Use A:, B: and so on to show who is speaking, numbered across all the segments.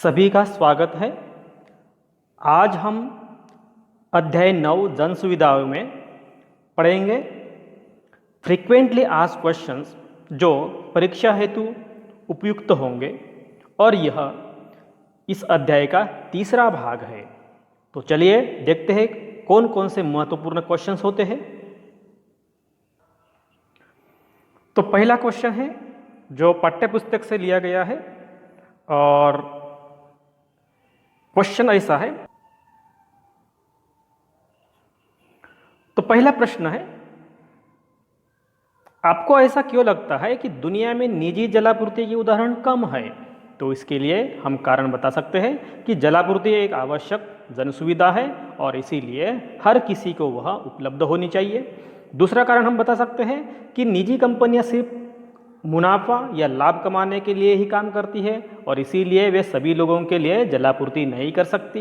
A: सभी का स्वागत है। आज हम अध्याय 9 जन सुविधाओं में पढ़ेंगे फ्रीक्वेंटली आस्क्ड क्वेश्चंस जो परीक्षा हेतु उपयुक्त होंगे और यह इस अध्याय का तीसरा भाग है। तो चलिए देखते हैं कौन कौन से महत्वपूर्ण क्वेश्चंस होते हैं। तो पहला क्वेश्चन है जो पाठ्यपुस्तक से लिया गया है और क्वेश्चन ऐसा है। तो पहला प्रश्न है, आपको ऐसा क्यों लगता है कि दुनिया में निजी जलापूर्ति की उदाहरण कम है? तो इसके लिए हम कारण बता सकते हैं कि जलापूर्ति एक आवश्यक जन सुविधा है और इसीलिए हर किसी को वह उपलब्ध होनी चाहिए। दूसरा कारण हम बता सकते हैं कि निजी कंपनियां सिर्फ मुनाफा या लाभ कमाने के लिए ही काम करती है और इसीलिए वे सभी लोगों के लिए जलापूर्ति नहीं कर सकती।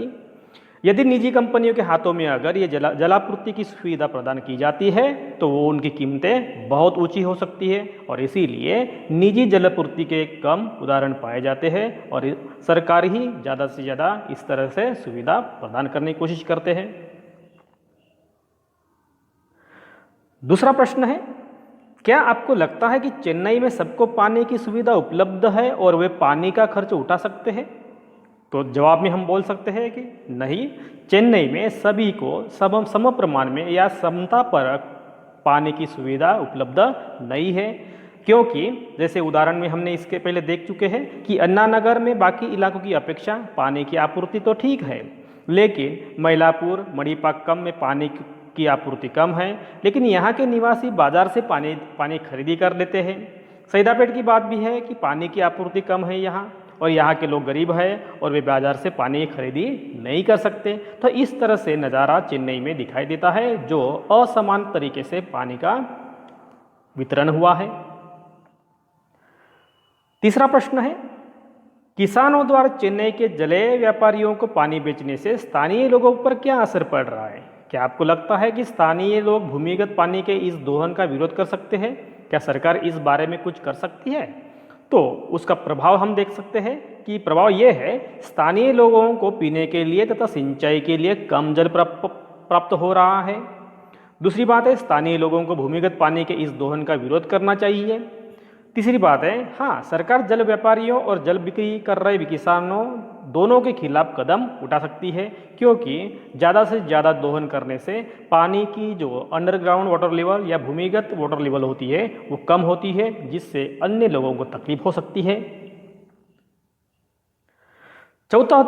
A: यदि निजी कंपनियों के हाथों में अगर ये जलापूर्ति की सुविधा प्रदान की जाती है तो वो उनकी कीमतें बहुत ऊंची हो सकती है और इसीलिए निजी जलापूर्ति के कम उदाहरण पाए जाते हैं और सरकार ही ज़्यादा से ज़्यादा इस तरह से सुविधा प्रदान करने की कोशिश करते हैं। दूसरा प्रश्न है, क्या आपको लगता है कि चेन्नई में सबको पानी की सुविधा उपलब्ध है और वे पानी का खर्च उठा सकते हैं? तो जवाब में हम बोल सकते हैं कि नहीं, चेन्नई में सभी को सम प्रमाण में या समतापरक पानी की सुविधा उपलब्ध नहीं है, क्योंकि जैसे उदाहरण में हमने इसके पहले देख चुके हैं कि अन्ना नगर में बाकी इलाकों की अपेक्षा पानी की आपूर्ति तो ठीक है, लेकिन मइलापुर मणिपाक्कम में पानी की आपूर्ति कम है, लेकिन यहाँ के निवासी बाजार से पानी खरीदी कर लेते हैं। सैदापेट की बात भी है कि पानी की आपूर्ति कम है यहाँ और यहाँ के लोग गरीब हैं और वे बाजार से पानी खरीदी नहीं कर सकते। तो इस तरह से नज़ारा चेन्नई में दिखाई देता है जो असमान तरीके से पानी का वितरण हुआ है। तीसरा प्रश्न है, किसानों द्वारा चेन्नई के जलीय व्यापारियों को पानी बेचने से स्थानीय लोगों पर क्या असर पड़ रहा है? क्या आपको लगता है कि स्थानीय लोग भूमिगत पानी के इस दोहन का विरोध कर सकते हैं? क्या सरकार इस बारे में कुछ कर सकती है? तो उसका प्रभाव हम देख सकते हैं कि प्रभाव ये है, स्थानीय लोगों को पीने के लिए तथा सिंचाई के लिए कम जल प्राप्त हो रहा है। दूसरी बात है, स्थानीय लोगों को भूमिगत पानी के इस दोहन का विरोध करना चाहिए। तीसरी बात है, हाँ, सरकार जल व्यापारियों और जल बिक्री कर रहे किसानों दोनों के खिलाफ कदम उठा सकती है, क्योंकि ज़्यादा से ज़्यादा दोहन करने से पानी की जो अंडरग्राउंड वाटर लेवल या भूमिगत वाटर लेवल होती है वो कम होती है, जिससे अन्य लोगों को तकलीफ हो सकती है। चौथा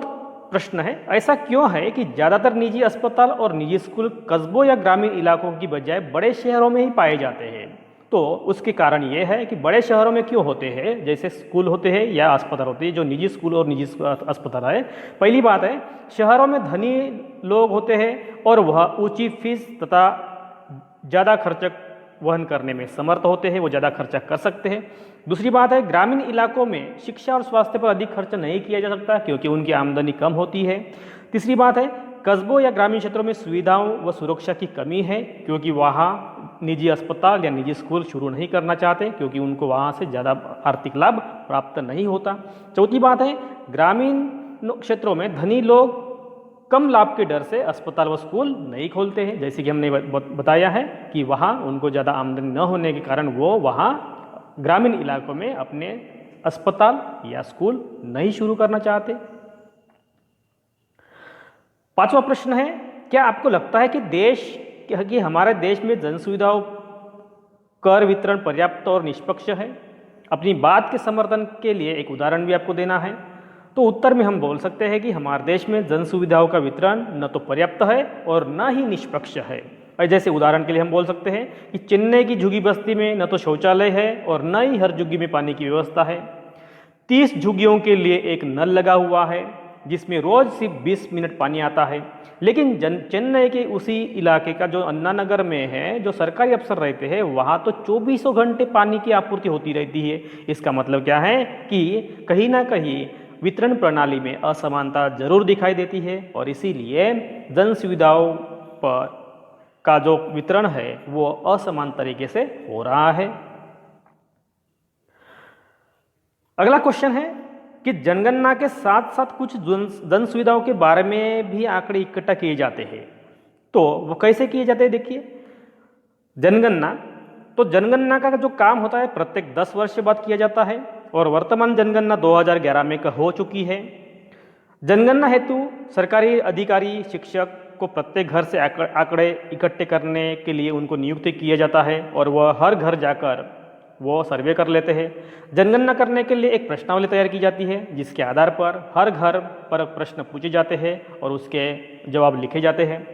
A: प्रश्न है, ऐसा क्यों है कि ज़्यादातर निजी अस्पताल और निजी स्कूल कस्बों या ग्रामीण इलाकों की बजाय बड़े शहरों में ही पाए जाते हैं? तो उसके कारण ये है कि बड़े शहरों में क्यों होते हैं, जैसे स्कूल होते हैं या अस्पताल होते हैं, जो निजी स्कूल और निजी अस्पताल है। पहली बात है, शहरों में धनी लोग होते हैं और वह ऊंची फीस तथा ज़्यादा खर्च वहन करने में समर्थ होते हैं, वो ज़्यादा खर्चा कर सकते हैं। दूसरी बात है, ग्रामीण इलाकों में शिक्षा और स्वास्थ्य पर अधिक खर्च नहीं किया जा सकता क्योंकि उनकी आमदनी कम होती है। तीसरी बात है, कस्बों या ग्रामीण क्षेत्रों में सुविधाओं व सुरक्षा की कमी है क्योंकि वहाँ निजी अस्पताल या निजी स्कूल शुरू नहीं करना चाहते क्योंकि उनको वहाँ से ज़्यादा आर्थिक लाभ प्राप्त नहीं होता। चौथी बात है, ग्रामीण क्षेत्रों में धनी लोग कम लाभ के डर से अस्पताल व स्कूल नहीं खोलते हैं, जैसे कि हमने बताया है कि वहाँ उनको ज़्यादा आमदनी न होने के कारण वो वहाँ ग्रामीण इलाकों में अपने अस्पताल या स्कूल नहीं शुरू करना चाहते। पांचवा प्रश्न है, क्या आपको लगता है कि हमारे देश में जन सुविधाओं कर वितरण पर्याप्त और निष्पक्ष है? अपनी बात के समर्थन के लिए एक उदाहरण भी आपको देना है। तो उत्तर में हम बोल सकते हैं कि हमारे देश में जन सुविधाओं का वितरण न तो पर्याप्त है और न ही निष्पक्ष है। और जैसे उदाहरण के लिए हम बोल सकते हैं कि चेन्नई की झुग्गी बस्ती में न तो शौचालय है और न ही हर झुग्गी में पानी की व्यवस्था है। 30 झुग्गियों के लिए एक नल लगा हुआ है जिसमें रोज सिर्फ 20 मिनट पानी आता है, लेकिन चेन्नई के उसी इलाके का जो अन्ना नगर में है, जो सरकारी अफसर रहते हैं, वहाँ तो 24 घंटे पानी की आपूर्ति होती रहती है। इसका मतलब क्या है कि कहीं ना कहीं वितरण प्रणाली में असमानता जरूर दिखाई देती है और इसीलिए जन सुविधाओं पर का जो वितरण है वो असमान तरीके से हो रहा है। अगला क्वेश्चन है, कि जनगणना के साथ साथ कुछ जन सुविधाओं के बारे में भी आंकड़े इकट्ठा किए जाते हैं। तो वो कैसे किए जाते हैं देखिए। जनगणना, तो जनगणना का जो काम होता है प्रत्येक 10 वर्ष के बाद किया जाता है और वर्तमान जनगणना 2011 में हो चुकी है। जनगणना हेतु सरकारी अधिकारी शिक्षक को प्रत्येक घर से आंकड़े इकट्ठे करने के लिए उनको नियुक्त किया जाता है और वह हर घर जाकर वो सर्वे कर लेते हैं। जनगणना करने के लिए एक प्रश्नावली तैयार की जाती है जिसके आधार पर हर घर पर प्रश्न पूछे जाते हैं और उसके जवाब लिखे जाते हैं।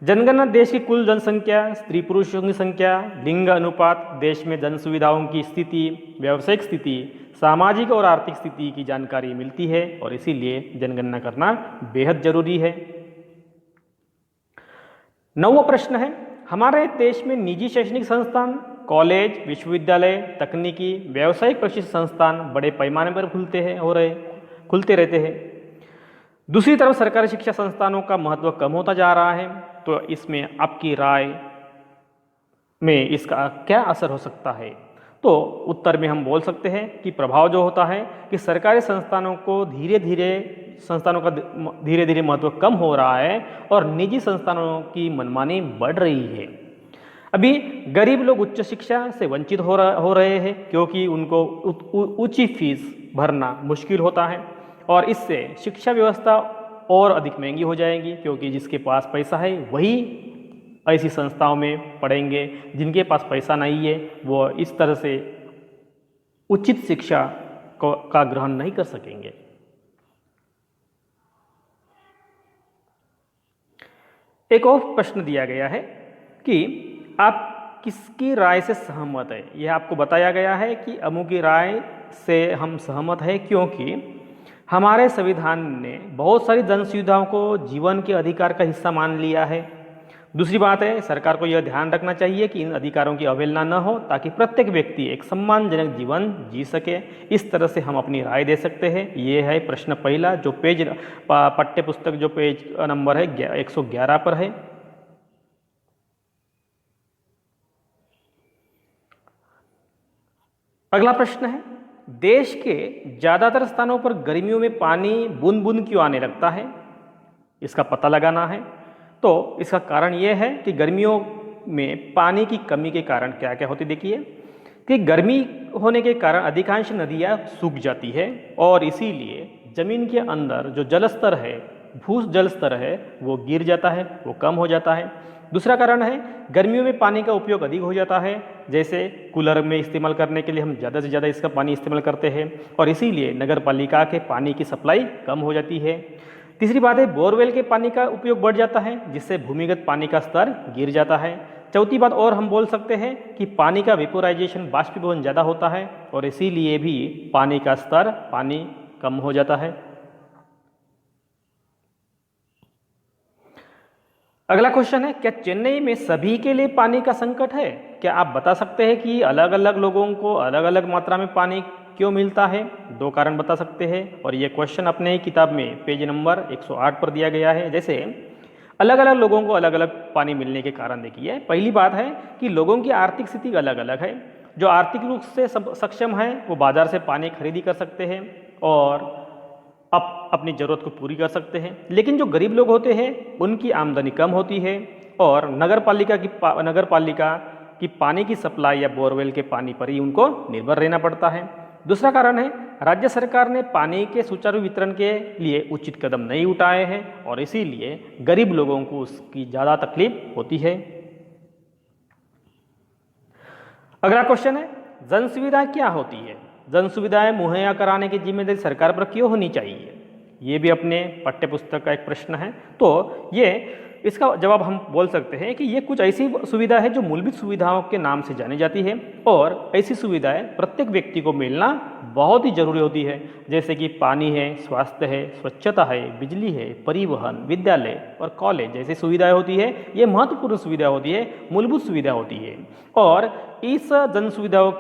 A: जनगणना देश की कुल जनसंख्या, स्त्री पुरुषों की संख्या, लिंग अनुपात, देश में जन सुविधाओं की स्थिति, व्यावसायिक स्थिति, सामाजिक और आर्थिक स्थिति की जानकारी मिलती है और इसीलिए जनगणना करना बेहद जरूरी है। 9वां प्रश्न है, हमारे देश में निजी शैक्षणिक संस्थान, कॉलेज, विश्वविद्यालय, तकनीकी, व्यावसायिक प्रशिक्षण संस्थान बड़े पैमाने पर खुलते रहते हैं। दूसरी तरफ सरकारी शिक्षा संस्थानों का महत्व कम होता जा रहा है। तो इसमें आपकी राय में इसका क्या असर हो सकता है? तो उत्तर में हम बोल सकते हैं कि प्रभाव जो होता है कि सरकारी संस्थानों का धीरे धीरे महत्व कम हो रहा है और निजी संस्थानों की मनमानी बढ़ रही है। अभी गरीब लोग उच्च शिक्षा से वंचित हो रहे हैं क्योंकि उनको ऊंची फीस भरना मुश्किल होता है और इससे शिक्षा व्यवस्था और अधिक महंगी हो जाएगी क्योंकि जिसके पास पैसा है वही ऐसी संस्थाओं में पढ़ेंगे, जिनके पास पैसा नहीं है वो इस तरह से उचित शिक्षा का ग्रहण नहीं कर सकेंगे। एक और प्रश्न दिया गया है कि आप किसकी राय से सहमत है। यह आपको बताया गया है कि अमू की राय से हम सहमत है क्योंकि हमारे संविधान ने बहुत सारी जन सुविधाओं को जीवन के अधिकार का हिस्सा मान लिया है। दूसरी बात है, सरकार को यह ध्यान रखना चाहिए कि इन अधिकारों की अवहेलना न हो ताकि प्रत्येक व्यक्ति एक सम्मानजनक जीवन जी सके। इस तरह से हम अपनी राय दे सकते हैं। ये है प्रश्न पहला जो पेज पाठ्य पुस्तक जो पेज नंबर है 111 पर है। अगला प्रश्न है, देश के ज्यादातर स्थानों पर गर्मियों में पानी बूंद बूंद क्यों आने लगता है? इसका पता लगाना है। तो इसका कारण यह है कि गर्मियों में पानी की कमी के कारण क्या क्या होती देखिए कि गर्मी होने के कारण अधिकांश नदियां सूख जाती है और इसीलिए जमीन के अंदर जो जल स्तर है, भू जल स्तर है वो गिर जाता है, वो कम हो जाता है। दूसरा कारण है गर्मियों में पानी का उपयोग अधिक हो जाता है, जैसे कूलर में इस्तेमाल करने के लिए हम ज़्यादा से ज़्यादा इसका पानी इस्तेमाल करते हैं और इसीलिए नगर पालिका के पानी की सप्लाई कम हो जाती है। तीसरी बात है बोरवेल के पानी का उपयोग बढ़ जाता है जिससे भूमिगत पानी का स्तर गिर जाता है। चौथी बात और हम बोल सकते हैं कि पानी का वेपोराइजेशन, बाष्पीभवन ज़्यादा होता है और इसीलिए भी पानी का स्तर कम हो जाता है। अगला क्वेश्चन है, क्या चेन्नई में सभी के लिए पानी का संकट है? क्या आप बता सकते हैं कि अलग अलग लोगों को अलग अलग मात्रा में पानी क्यों मिलता है? 2 कारण बता सकते हैं और ये क्वेश्चन अपने ही किताब में पेज नंबर 108 पर दिया गया है। जैसे अलग अलग लोगों को अलग अलग पानी मिलने के कारण देखिए, पहली बात है कि लोगों की आर्थिक स्थिति अलग अलग है। जो आर्थिक रूप से सक्षम है वो बाजार से पानी खरीदी कर सकते हैं और अपनी ज़रूरत को पूरी कर सकते हैं, लेकिन जो गरीब लोग होते हैं उनकी आमदनी कम होती है और नगर पालिका की पानी की सप्लाई या बोरवेल के पानी पर ही उनको निर्भर रहना पड़ता है। दूसरा कारण है राज्य सरकार ने पानी के सुचारू वितरण के लिए उचित कदम नहीं उठाए हैं और इसीलिए गरीब लोगों को उसकी ज़्यादा तकलीफ होती है। अगला क्वेश्चन है, जन सुविधा क्या होती है? जन सुविधाएं मुहैया कराने की जिम्मेदारी सरकार पर क्यों होनी चाहिए? ये भी अपने पाठ्य पुस्तक का एक प्रश्न है। तो इसका जवाब हम बोल सकते हैं कि ये कुछ ऐसी सुविधा है जो मूलभूत सुविधाओं के नाम से जानी जाती है और ऐसी सुविधाएं प्रत्येक व्यक्ति को मिलना बहुत ही जरूरी होती है, जैसे कि पानी है, स्वास्थ्य है, स्वच्छता है, बिजली है, परिवहन, विद्यालय और कॉलेज जैसी सुविधाएं होती है। ये महत्वपूर्ण सुविधा होती है, मूलभूत सुविधा होती है और इस जन सुविधाओं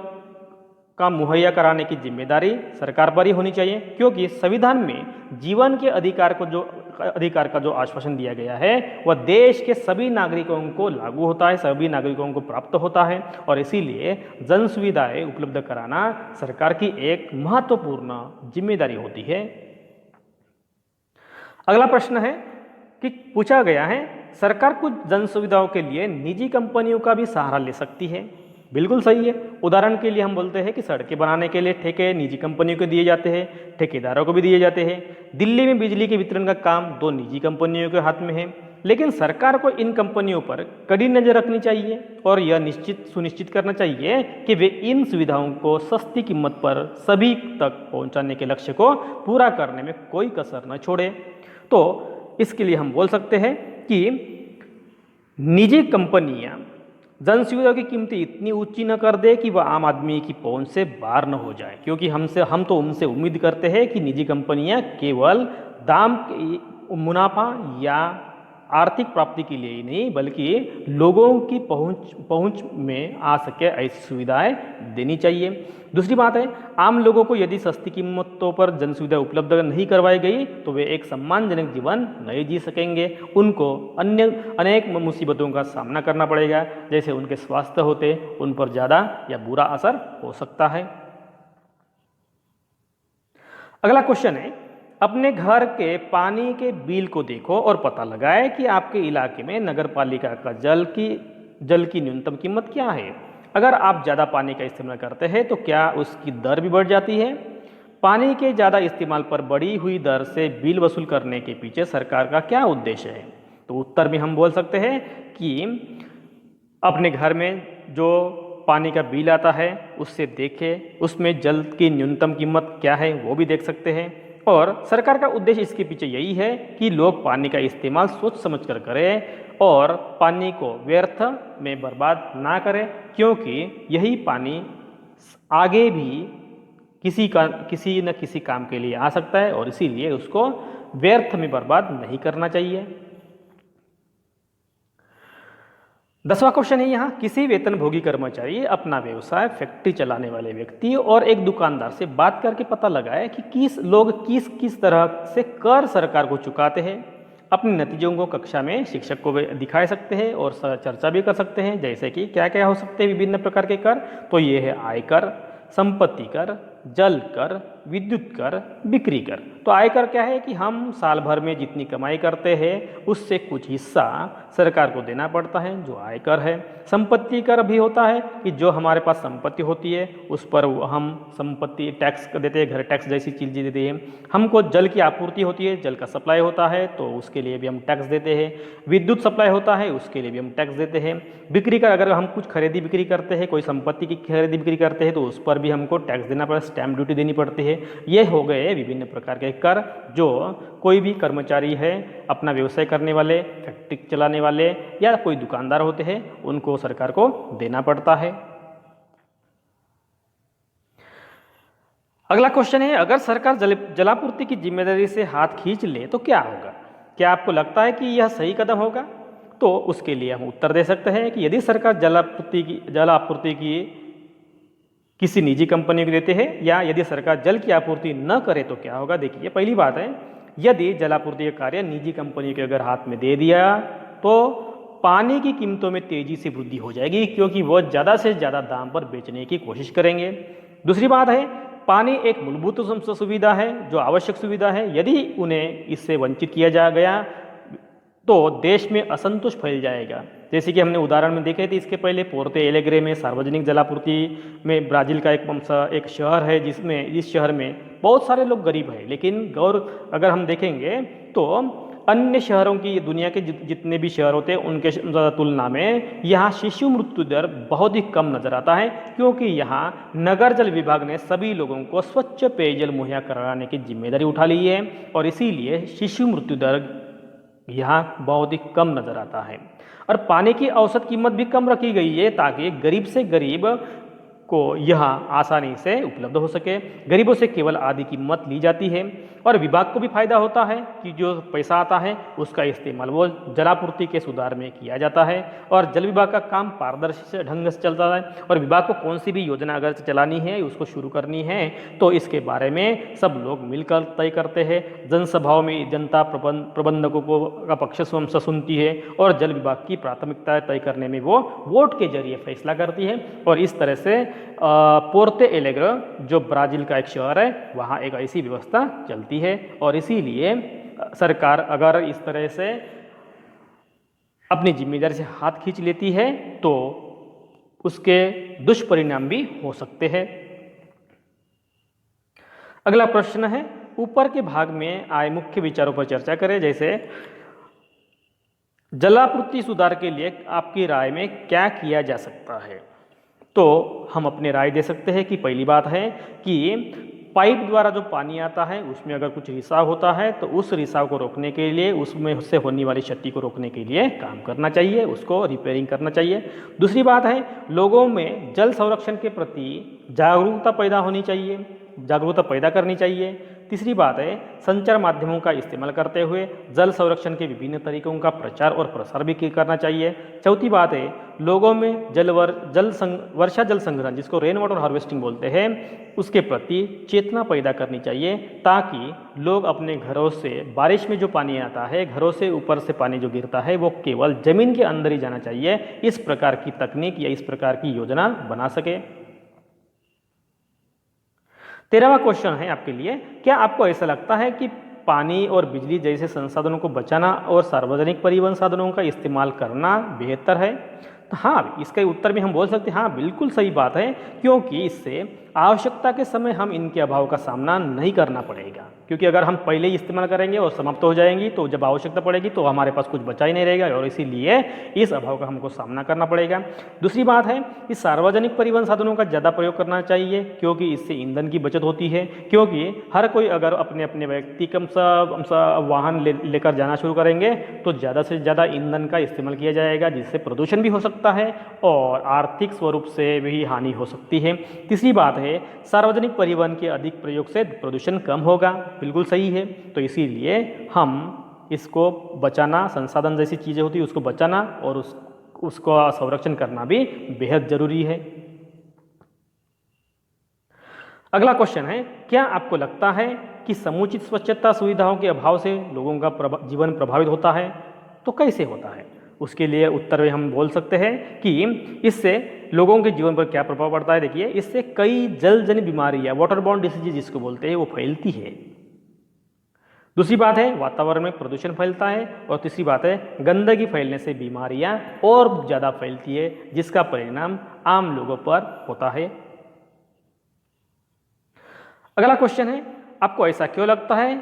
A: का मुहैया कराने की जिम्मेदारी सरकार पर ही होनी चाहिए क्योंकि संविधान में जीवन के अधिकार को जो अधिकार का जो आश्वासन दिया गया है वह देश के सभी नागरिकों को लागू होता है, सभी नागरिकों को प्राप्त होता है और इसीलिए जन सुविधाएं उपलब्ध कराना सरकार की एक महत्वपूर्ण जिम्मेदारी होती है। अगला प्रश्न है कि पूछा गया है सरकार कुछ जन सुविधाओं के लिए निजी कंपनियों का भी सहारा ले सकती है। बिल्कुल सही है। उदाहरण के लिए हम बोलते हैं कि सड़कें बनाने के लिए ठेके निजी कंपनियों को दिए जाते हैं, ठेकेदारों को भी दिए जाते हैं। दिल्ली में बिजली के वितरण का काम 2 निजी कंपनियों के हाथ में है, लेकिन सरकार को इन कंपनियों पर कड़ी नजर रखनी चाहिए और यह सुनिश्चित करना चाहिए कि वे इन सुविधाओं को सस्ती कीमत पर सभी तक पहुंचाने के लक्ष्य को पूरा करने में कोई कसर न छोड़े। तो इसके लिए हम बोल सकते हैं कि निजी कंपनियां जन सुविधा की कीमतें इतनी ऊंची न कर दे कि वह आम आदमी की पहुंच से बाहर न हो जाए, क्योंकि हम तो उनसे उम्मीद करते हैं कि निजी कंपनियां केवल दाम मुनाफा या आर्थिक प्राप्ति के लिए ही नहीं बल्कि लोगों की पहुंच में आ सके ऐसी सुविधाएं देनी चाहिए। दूसरी बात है, आम लोगों को यदि सस्ती कीमतों पर जन सुविधा उपलब्ध नहीं करवाई गई तो वे एक सम्मानजनक जीवन नहीं जी सकेंगे। उनको अनेक मुसीबतों का सामना करना पड़ेगा, जैसे उनके स्वास्थ्य होते उन पर ज़्यादा या बुरा असर हो सकता है। अगला क्वेश्चन है, अपने घर के पानी के बिल को देखो और पता लगाए कि आपके इलाके में नगर पालिका का जल की न्यूनतम कीमत क्या है। अगर आप ज़्यादा पानी का इस्तेमाल करते हैं तो क्या उसकी दर भी बढ़ जाती है। पानी के ज़्यादा इस्तेमाल पर बढ़ी हुई दर से बिल वसूल करने के पीछे सरकार का क्या उद्देश्य है। तो उत्तर में हम बोल सकते हैं कि अपने घर में जो पानी का बिल आता है उससे देखें, उसमें जल की न्यूनतम कीमत क्या है वो भी देख सकते हैं। और सरकार का उद्देश्य इसके पीछे यही है कि लोग पानी का इस्तेमाल सोच समझ कर करें और पानी को व्यर्थ में बर्बाद ना करें, क्योंकि यही पानी आगे भी किसी न किसी काम के लिए आ सकता है और इसीलिए उसको व्यर्थ में बर्बाद नहीं करना चाहिए। 10वां क्वेश्चन है यहाँ, किसी वेतनभोगी कर्मचारी अपना व्यवसाय फैक्ट्री चलाने वाले व्यक्ति और एक दुकानदार से बात करके पता लगाए कि किस तरह से कर सरकार को चुकाते हैं। अपने नतीजों को कक्षा में शिक्षक को दिखा सकते हैं और चर्चा भी कर सकते हैं, जैसे कि क्या क्या हो सकते हैं विभिन्न प्रकार के कर। तो ये है आयकर, संपत्ति कर, जल कर, विद्युत कर, बिक्री कर। तो आयकर क्या है कि हम साल भर में जितनी कमाई करते हैं उससे कुछ हिस्सा सरकार को देना पड़ता है, जो आयकर है। संपत्ति कर भी होता है कि जो हमारे पास संपत्ति होती है उस पर हम संपत्ति टैक्स देते हैं, घर टैक्स जैसी चीज़ें देते हैं। हमको जल की आपूर्ति होती है, जल का सप्लाई होता है तो उसके लिए भी हम टैक्स देते हैं। विद्युत सप्लाई होता है उसके लिए भी हम टैक्स देते हैं। बिक्री कर, अगर हम कुछ खरीदी बिक्री करते हैं, कोई संपत्ति की खरीदी बिक्री करते हैं तो उस पर भी हमको टैक्स देना पड़ता है, स्टैम्प ड्यूटी देनी पड़ती है। ये हो गए विभिन्न प्रकार के कर जो कोई भी कर्मचारी है, अपना व्यवसाय करने वाले, फैक्ट्री चलाने वाले या कोई दुकानदार होते हैं उनको सरकार को देना पड़ता है। अगला क्वेश्चन है, अगर सरकार जलापूर्ति की जिम्मेदारी से हाथ खींच ले तो क्या होगा। क्या आपको लगता है कि यह सही कदम होगा। तो उसके लिए हम उत्तर दे सकते हैं कि यदि सरकार जलापूर्ति की किसी निजी कंपनी को देते हैं या यदि सरकार जल की आपूर्ति न करे तो क्या होगा। देखिए, पहली बात है, यदि जलापूर्ति का कार्य निजी कंपनी के अगर हाथ में दे दिया तो पानी की कीमतों में तेजी से वृद्धि हो जाएगी, क्योंकि वो ज़्यादा से ज़्यादा दाम पर बेचने की कोशिश करेंगे। दूसरी बात है, पानी एक मूलभूत सुविधा है, जो आवश्यक सुविधा है। यदि उन्हें इससे वंचित किया जा गया तो देश में असंतोष फैल जाएगा। जैसे कि हमने उदाहरण में देखे थे इसके पहले, पोर्तो एलेग्रे में सार्वजनिक जलापूर्ति में ब्राज़ील का एक शहर है जिस शहर में बहुत सारे लोग गरीब हैं, लेकिन अगर हम देखेंगे तो अन्य शहरों की, दुनिया के जितने भी शहर होते हैं उनके तुलना में यहाँ शिशु मृत्यु दर बहुत ही कम नजर आता है, क्योंकि यहाँ नगर जल विभाग ने सभी लोगों को स्वच्छ पेयजल मुहैया कराने की जिम्मेदारी उठा ली है और इसीलिए शिशु मृत्यु दर यहाँ बहुत ही कम नजर आता है। और पानी की औसत कीमत भी कम रखी गई है ताकि गरीब से गरीब को यह आसानी से उपलब्ध हो सके। गरीबों से केवल आधी कीमत ली जाती है और विभाग को भी फायदा होता है कि जो पैसा आता है उसका इस्तेमाल वो जलापूर्ति के सुधार में किया जाता है और जल विभाग का काम पारदर्शी ढंग से चलता है। और विभाग को कौन सी भी योजना अगर चलानी है उसको शुरू करनी है तो इसके बारे में सब लोग मिलकर तय करते हैं। जनसभाओं में जनता प्रबंधकों को का पक्ष सुनती है और जल विभाग की प्राथमिकता तय करने में वो वोट के जरिए फैसला करती है। और इस तरह से पोर्ते एलेग्रे जो ब्राज़ील का एक शहर है वहाँ एक ऐसी व्यवस्था चलती है। और इसीलिए सरकार अगर इस तरह से अपनी जिम्मेदारी से हाथ खींच लेती है तो उसके दुष्परिणाम भी हो सकते हैं। अगला प्रश्न है, ऊपर के भाग में आए मुख्य विचारों पर चर्चा करें। जैसे जलापूर्ति सुधार के लिए आपकी राय में क्या किया जा सकता है। तो हम अपनी राय दे सकते हैं कि पहली बात है कि पाइप द्वारा जो पानी आता है उसमें अगर कुछ रिसाव होता है तो उस रिसाव को रोकने के लिए, उसमें से होने वाली क्षति को रोकने के लिए काम करना चाहिए, उसको रिपेयरिंग करना चाहिए। दूसरी बात है, लोगों में जल संरक्षण के प्रति जागरूकता पैदा करनी चाहिए। तीसरी बात है, संचार माध्यमों का इस्तेमाल करते हुए जल संरक्षण के विभिन्न तरीकों का प्रचार और प्रसार भी करना चाहिए। चौथी बात है, लोगों में वर्षा जल संग्रहण जिसको रेन वाटर हार्वेस्टिंग बोलते हैं उसके प्रति चेतना पैदा करनी चाहिए ताकि लोग अपने घरों से बारिश में जो पानी आता है, घरों से ऊपर से पानी जो गिरता है वो केवल जमीन के अंदर ही जाना चाहिए। इस प्रकार की तकनीक या इस प्रकार की योजना बना सके। 13वां क्वेश्चन है आपके लिए, क्या आपको ऐसा लगता है कि पानी और बिजली जैसे संसाधनों को बचाना और सार्वजनिक परिवहन साधनों का इस्तेमाल करना बेहतर है? तो हाँ, इसके उत्तर में हम बोल सकते हैं हाँ बिल्कुल सही बात है, क्योंकि इससे आवश्यकता के समय हम इनके अभाव का सामना नहीं करना पड़ेगा। क्योंकि अगर हम पहले ही इस्तेमाल करेंगे और समाप्त हो जाएंगी तो जब आवश्यकता पड़ेगी तो हमारे पास कुछ बचा ही नहीं रहेगा और इसीलिए इस अभाव का हमको सामना करना पड़ेगा। दूसरी बात है, इस सार्वजनिक परिवहन साधनों का ज़्यादा प्रयोग करना चाहिए क्योंकि इससे ईंधन की बचत होती है। क्योंकि हर कोई अगर अपने अपने व्यक्तिगत वाहन लेकर जाना शुरू करेंगे तो ज़्यादा से ज़्यादा ईंधन का इस्तेमाल किया जाएगा जिससे प्रदूषण भी हो सकता है और आर्थिक स्वरूप से भी हानि हो सकती है। तीसरी बात है, सार्वजनिक परिवहन के अधिक प्रयोग से प्रदूषण कम होगा, बिल्कुल सही है। तो इसीलिए हम इसको बचाना, संसाधन जैसी चीज़ें होती है उसको बचाना और उसको संरक्षण करना भी बेहद जरूरी है। अगला क्वेश्चन है, क्या आपको लगता है कि समुचित स्वच्छता सुविधाओं के अभाव से लोगों का जीवन प्रभावित होता है? तो कैसे होता है? उसके लिए उत्तर में हम बोल सकते हैं कि इससे लोगों के जीवन पर क्या प्रभाव पड़ता है। देखिए, इससे कई जलजन्य बीमारियां, वाटरबॉर्न डिसीज जिसको बोलते हैं, वो फैलती है। दूसरी बात है, वातावरण में प्रदूषण फैलता है और तीसरी बात है, गंदगी फैलने से बीमारियां और ज़्यादा फैलती है जिसका परिणाम आम लोगों पर होता है। अगला क्वेश्चन है, आपको ऐसा क्यों लगता है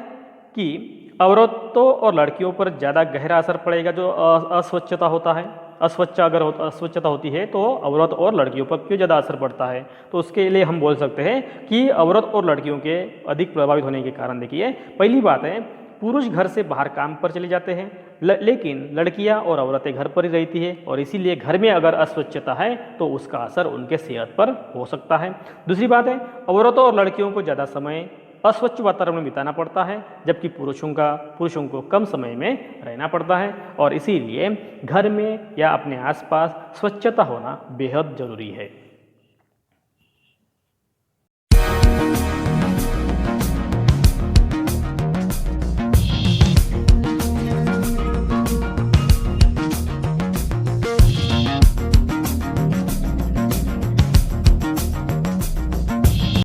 A: कि औरतों और लड़कियों पर ज़्यादा गहरा असर पड़ेगा जो अस्वच्छता होता है? अस्वच्छता होती है तो औरत और लड़कियों पर क्यों ज़्यादा असर पड़ता है? तो उसके लिए हम बोल सकते हैं कि औरत और लड़कियों के अधिक प्रभावित होने के कारण देखिए, पहली बात है, पुरुष घर से बाहर काम पर चले जाते हैं लेकिन लड़कियां और औरतें घर पर ही रहती है और इसीलिए घर में अगर अस्वच्छता है तो उसका असर उनके सेहत पर हो सकता है। दूसरी बात है, औरतों और लड़कियों को ज़्यादा समय अस्वच्छ वातावरण में बिताना पड़ता है जबकि पुरुषों को कम समय में रहना पड़ता है और इसीलिए घर में या अपने आसपास स्वच्छता होना बेहद जरूरी है।